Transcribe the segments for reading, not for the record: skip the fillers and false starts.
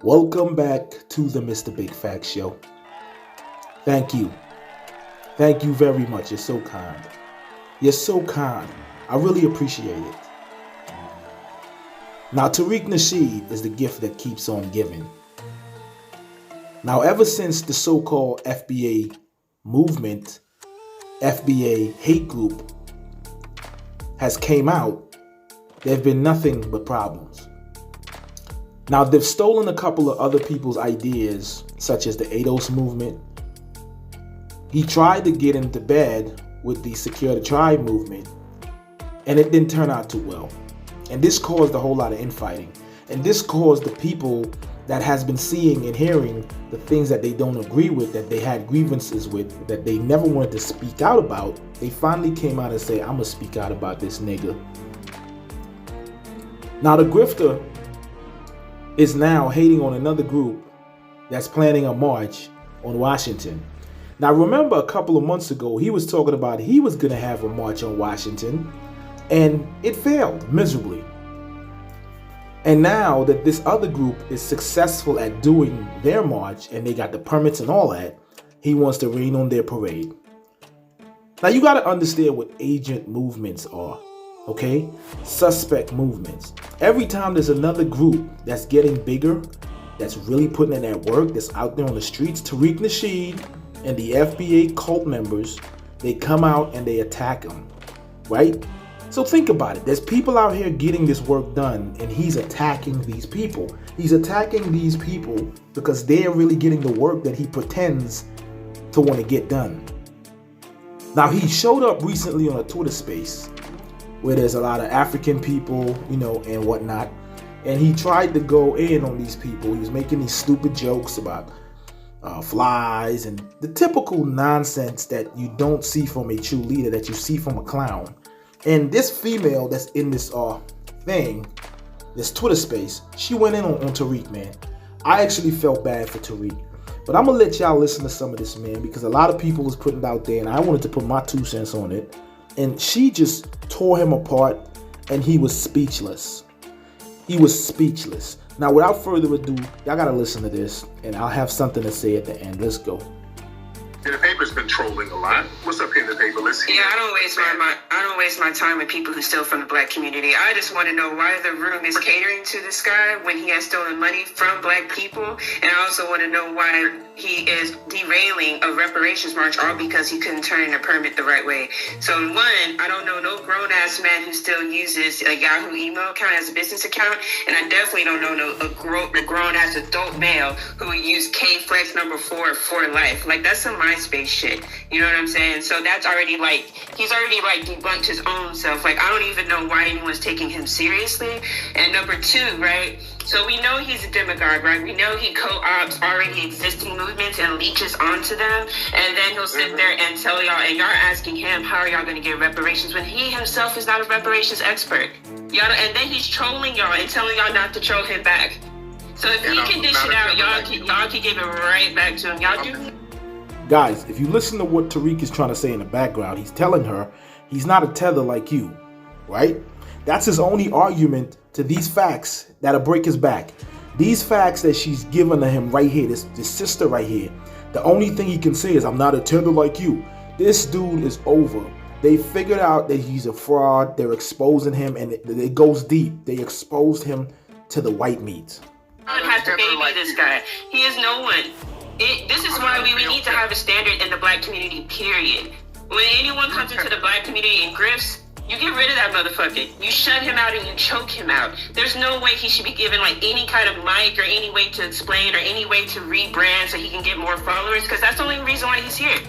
Welcome back to the Mr. Big Facts Show. Thank you. Thank you very much. You're so kind. You're so kind. I really appreciate it. Now, Tariq Nasheed is the gift that keeps on giving. Now, ever since the so-called FBA movement, FBA hate group has came out, there have been nothing but problems. Now, they've stolen a couple of other people's ideas, such as the ADOS movement. He tried to get into bed with the Secure the Tribe movement, and it didn't turn out too well. And this caused a whole lot of infighting. And this caused the people that has been seeing and hearing the things that they don't agree with, that they had grievances with, that they never wanted to speak out about, they finally came out and say, I'm gonna speak out about this nigga. Now the grifter is now hating on another group that's planning a march on Washington. Now remember, a couple of months ago, he was talking about he was gonna have a march on Washington, and it failed miserably. And now that this other group is successful at doing their march and they got the permits and all that, he wants to rain on their parade. Now you got to understand what agent movements are, okay? Suspect movements. Every time there's another group that's getting bigger, that's really putting in that work, that's out there on the streets, Tariq Nasheed and the FBA cult members, they come out and they attack them, right? So think about it. There's people out here getting this work done, and he's attacking these people. He's attacking these people because they're really getting the work that he pretends to want to get done. Now, he showed up recently on a Twitter space where there's a lot of African people, and whatnot. And he tried to go in on these people. He was making these stupid jokes about flies and the typical nonsense that you don't see from a true leader, that you see from a clown. And this female that's in this this Twitter space, she went in on Tariq, man. I actually felt bad for Tariq. But I'm going to let y'all listen to some of this, man, because a lot of people was putting it out there, and I wanted to put my 2 cents on it. And she just tore him apart, and he was speechless. He was speechless. Now, without further ado, y'all got to listen to this, and I'll have something to say at the end. Let's go. The paper's been trolling a lot. What's up here in the paper? Let's hear. Yeah, I don't waste my time with people who steal from the black community. I just want to know why the room is catering to this guy when he has stolen money from black people, and I also want to know why he is derailing a reparations march all because he couldn't turn in a permit the right way. So one, I don't know no grown ass man who still uses a Yahoo email account as a business account, and I definitely don't know a grown ass adult male who would use KFlex number 4 for life. Like, that's some MySpace shit. You know what I'm saying? So that's already he's already debunked his own self. Like, I don't even know why anyone's taking him seriously. And number 2, right? So we know he's a demagogue, right? We know he co-ops already existing movements and leeches onto them. And then he'll sit there and tell y'all, and y'all asking him, how are y'all going to get reparations when he himself is not a reparations expert? And then he's trolling y'all and telling y'all not to troll him back. So if he can dish it out, y'all can give it right back to him. Y'all do. Guys, if you listen to what Tariq is trying to say in the background, he's telling her he's not a tether like you, right? That's his only argument to these facts that'll break his back. These facts that she's giving to him right here, this sister right here, the only thing he can say is, I'm not a tether like you. This dude is over. They figured out that he's a fraud. They're exposing him, and it goes deep. They exposed him to the white meat. I don't have to baby this guy. He is no one. This is why we need to have a standard in the black community, period. When anyone comes into the black community and grifts, you get rid of that motherfucker. You shut him out and you choke him out. There's no way he should be given any kind of mic or any way to explain or any way to rebrand so he can get more followers, because that's the only reason why he's here.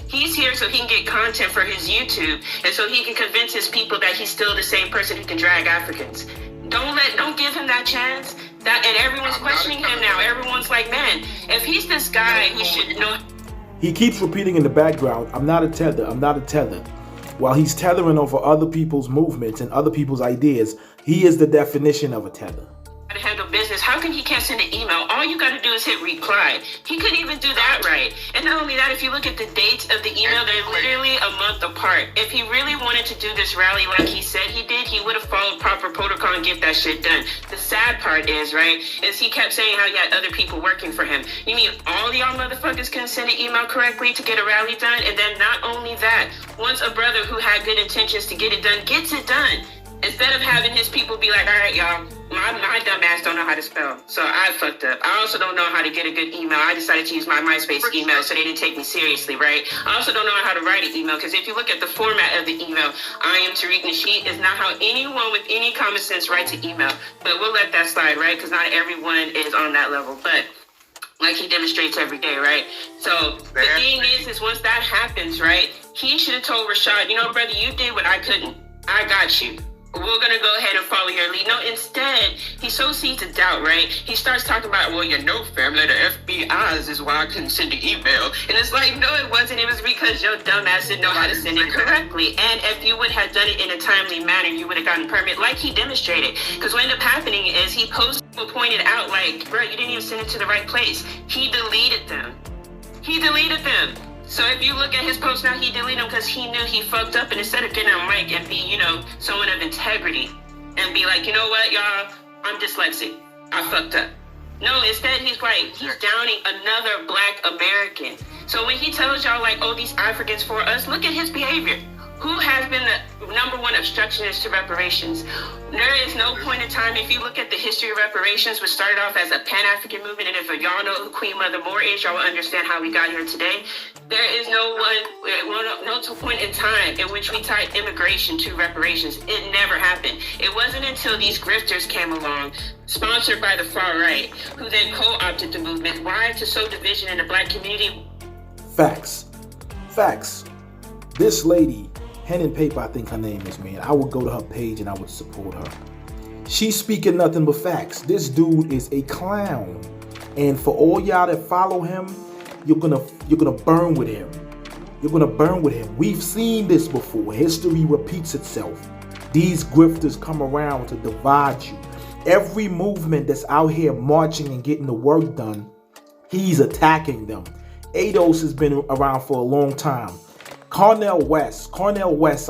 He's here so he can get content for his YouTube and so he can convince his people that he's still the same person who can drag Africans. Don't give him that chance. And everyone's questioning him now. Everyone's like, man, if he's this guy, he should know. He keeps repeating in the background, I'm not a tether, I'm not a tether. While he's tethering over other people's movements and other people's ideas, he is the definition of a tether. To handle your business, how come he can't send an email? All you got to do is hit reply. He couldn't even do that right. And not only that, if you look at the dates of the email, they're literally a month apart. If he really wanted to do this rally like he said he did, he would have followed proper protocol and get that shit done. The sad part is, right, is he kept saying how he had other people working for him. You mean all y'all motherfuckers couldn't send an email correctly to get a rally done? And then not only that, once a brother who had good intentions to get it done gets it done, instead of having his people be like, all right, y'all, my dumb ass don't know how to spell, so I fucked up. I also don't know how to get a good email. I decided to use my MySpace email, so they didn't take me seriously, right? I also don't know how to write an email, because if you look at the format of the email, I am Tariq Nasheed is not how anyone with any common sense writes an email. But we'll let that slide, right? Because not everyone is on that level. But like he demonstrates every day, right? So the thing is once that happens, right, he should have told Rashad, you know, brother, you did what I couldn't. I got you. We're going to go ahead and follow your lead. No, instead, he sows seeds of doubt, right? He starts talking about, well, you know, family, the FBI's is why I couldn't send an email. And it's like, no, it wasn't. It was because your dumb ass didn't know how to send it correctly. And if you would have done it in a timely manner, you would have gotten a permit like he demonstrated. Because what ended up happening is he pointed out, like, bro, you didn't even send it to the right place. He deleted them. So if you look at his post now, he deleted them because he knew he fucked up. And instead of getting on mic and be, you know, someone of integrity and be like, you know what, y'all, I'm dyslexic. I fucked up. No, instead he's like, he's downing another Black American. So when he tells y'all like, oh, these Africans for us, look at his behavior. Who has been the number one obstructionist to reparations? There is no point in time, if you look at the history of reparations, which started off as a Pan-African movement, and if y'all know who Queen Mother Moore is, y'all will understand how we got here today. There is no point in time in which we tied immigration to reparations. It never happened. It wasn't until these grifters came along, sponsored by the far right, who then co-opted the movement. Why? To sow division in the Black community. Facts. This lady, Pen and Paper, I think her name is, man. I would go to her page and I would support her. She's speaking nothing but facts. This dude is a clown. And for all y'all that follow him, you're gonna burn with him. You're gonna burn with him. We've seen this before. History repeats itself. These grifters come around to divide you. Every movement that's out here marching and getting the work done, he's attacking them. ADOS has been around for a long time. Cornel West,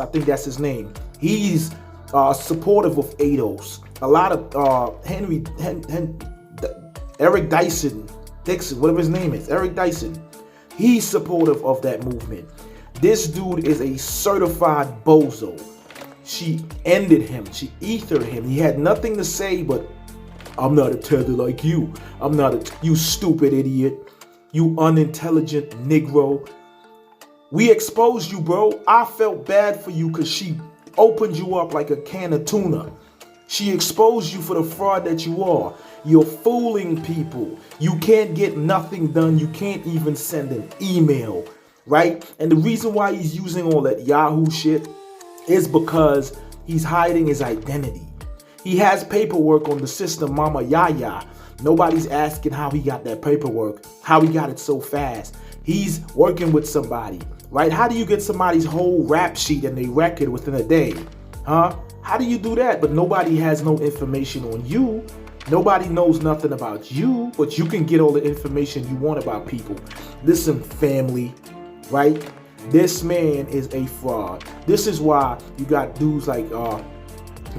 I think that's his name. He's supportive of ADOS. A lot of Eric Dixon, whatever his name is, Eric Dyson. He's supportive of that movement. This dude is a certified bozo. She ended him. She ethered him. He had nothing to say but, I'm not a tether like you. You stupid idiot. You unintelligent Negro. We exposed you, bro. I felt bad for you because she opened you up like a can of tuna. She exposed you for the fraud that you are. You're fooling people. You can't get nothing done. You can't even send an email, right? And the reason why he's using all that Yahoo shit is because he's hiding his identity. He has paperwork on the system, Mama Yaya. Nobody's asking how he got that paperwork, how he got it so fast. He's working with somebody, right? How do you get somebody's whole rap sheet and their record within a day? Huh? How do you do that? But nobody has no information on you. Nobody knows nothing about you, but you can get all the information you want about people. Listen, family, right? This man is a fraud. This is why you got dudes like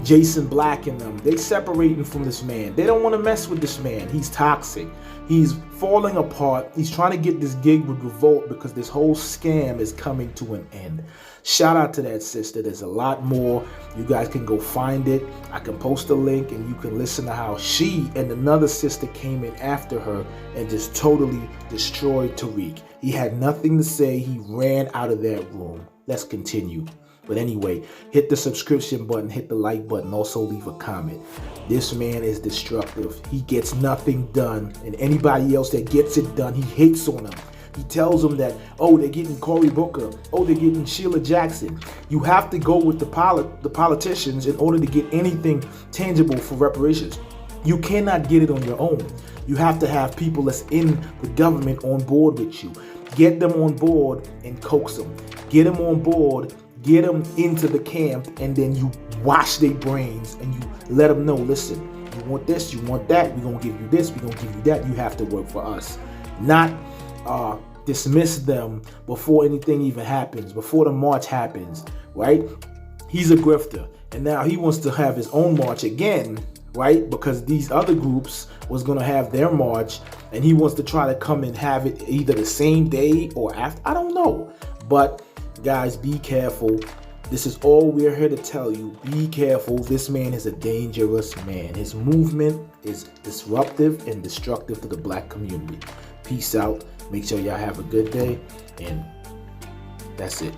Jason Black and them. They separating from this man. They don't want to mess with this man. He's toxic. He's falling apart. He's trying to get this gig with Revolt because this whole scam is coming to an end. Shout out to that sister. There's a lot more. You guys can go find it. I can post a link and you can listen to how she and another sister came in after her and just totally destroyed Tariq. He had nothing to say. He ran out of that room. Let's continue. But anyway, hit the subscription button, hit the like button, also leave a comment. This man is destructive. He gets nothing done. And anybody else that gets it done, he hates on them. He tells them that, oh, they're getting Cory Booker. Oh, they're getting Sheila Jackson. You have to go with the politicians in order to get anything tangible for reparations. You cannot get it on your own. You have to have people that's in the government on board with you. Get them on board and coax them. Get them on board. Get them into the camp, and then you wash their brains and you let them know, listen, You want this, you want that, we're going to give you this, we're going to give you that. You have to work for us. Not dismiss them before anything even happens, before the march happens, right? He's a grifter, and now he wants to have his own march again, right? Because these other groups was going to have their march, and he wants to try to come and have it either the same day or after. I don't know. But guys, be careful. This is all we're here to tell you. Be careful. This man is a dangerous man. His movement is disruptive and destructive to the black community. Peace out. Make sure y'all have a good day, and that's it.